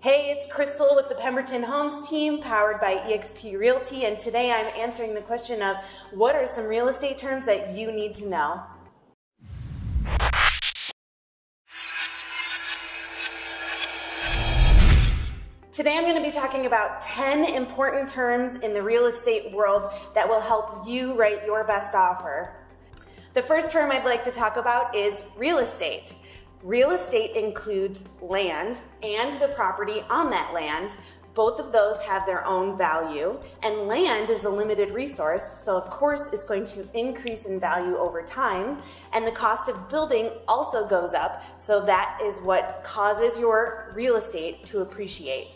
Hey, it's Crystal with the Pemberton Homes team, powered by eXp Realty, and today I'm answering the question of what are some real estate terms that you need to know? Today I'm going to be talking about 10 important terms in the real estate world that will help you write your best offer. The first term I'd like to talk about is real estate. Real estate includes land and the property on that land. Both of those have their own value, and land is a limited resource, so of course it's going to increase in value over time, and the cost of building also goes up, so that is what causes your real estate to appreciate.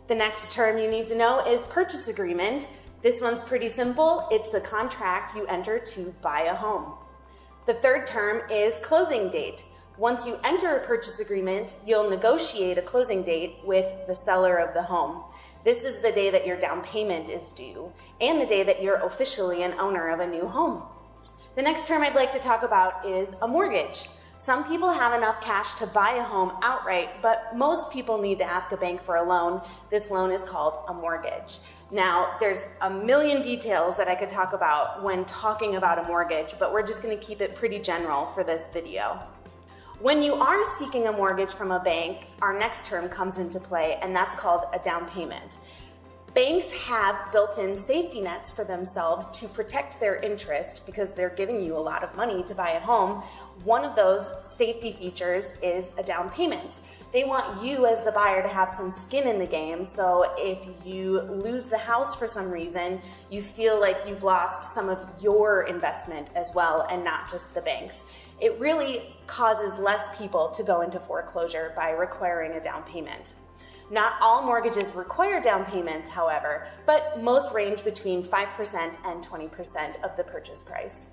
The next term you need to know is purchase agreement. This one's pretty simple. It's the contract you enter to buy a home. The third term is closing date. Once you enter a purchase agreement, you'll negotiate a closing date with the seller of the home. This is the day that your down payment is due and the day that you're officially an owner of a new home. The next term I'd like to talk about is a mortgage. Some people have enough cash to buy a home outright, but most people need to ask a bank for a loan. This loan is called a mortgage. Now, there's a million details that I could talk about when talking about a mortgage, but we're just going to keep it pretty general for this video. When you are seeking a mortgage from a bank, our next term comes into play, and that's called a down payment. Banks have built-in safety nets for themselves to protect their interest because they're giving you a lot of money to buy a home. One of those safety features is a down payment. They want you as the buyer to have some skin in the game, so if you lose the house for some reason, you feel like you've lost some of your investment as well and not just the bank's. It really causes less people to go into foreclosure by requiring a down payment. Not all mortgages require down payments, however, but most range between 5% and 20% of the purchase price.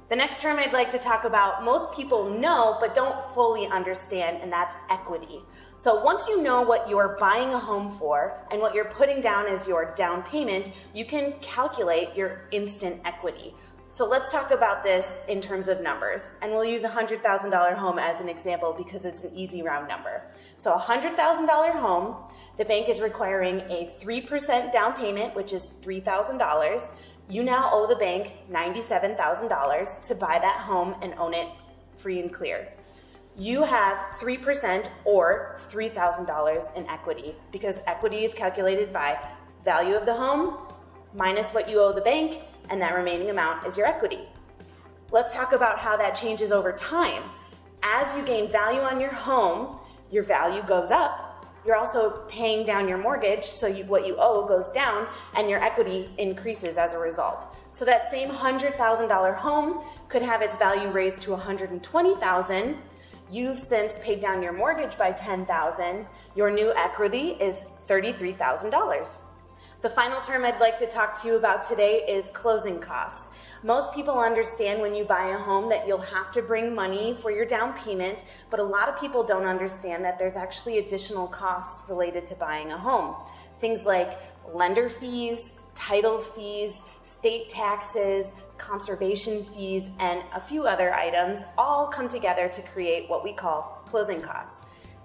The next term I'd like to talk about, most people know but don't fully understand, and that's equity. So once you know what you're buying a home for and what you're putting down as your down payment, you can calculate your instant equity. So let's talk about this in terms of numbers, and we'll use a $100,000 home as an example because it's an easy round number. So a $100,000 home, the bank is requiring a 3% down payment, which is $3,000. You now owe the bank $97,000 to buy that home and own it free and clear. You have 3% or $3,000 in equity because equity is calculated by value of the home minus what you owe the bank, and that remaining amount is your equity. Let's talk about how that changes over time. As you gain value on your home, your value goes up. You're also paying down your mortgage, so what you owe goes down, and your equity increases as a result. So that same $100,000 home could have its value raised to $120,000. You've since paid down your mortgage by $10,000. Your new equity is $33,000. The final term I'd like to talk to you about today is closing costs. Most people understand when you buy a home that you'll have to bring money for your down payment, but a lot of people don't understand that there's actually additional costs related to buying a home. Things like lender fees, title fees, state taxes, conservation fees, and a few other items all come together to create what we call closing costs.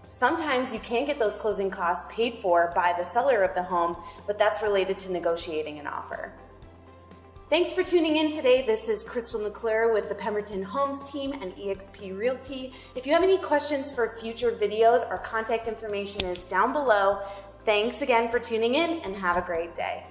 Sometimes you can get those closing costs paid for by the seller of the home, but that's related to negotiating an offer. Thanks for tuning in today. This is Crystal McClure with the Pemberton Homes team and eXp Realty. If you have any questions for future videos, our contact information is down below. Thanks again for tuning in and have a great day.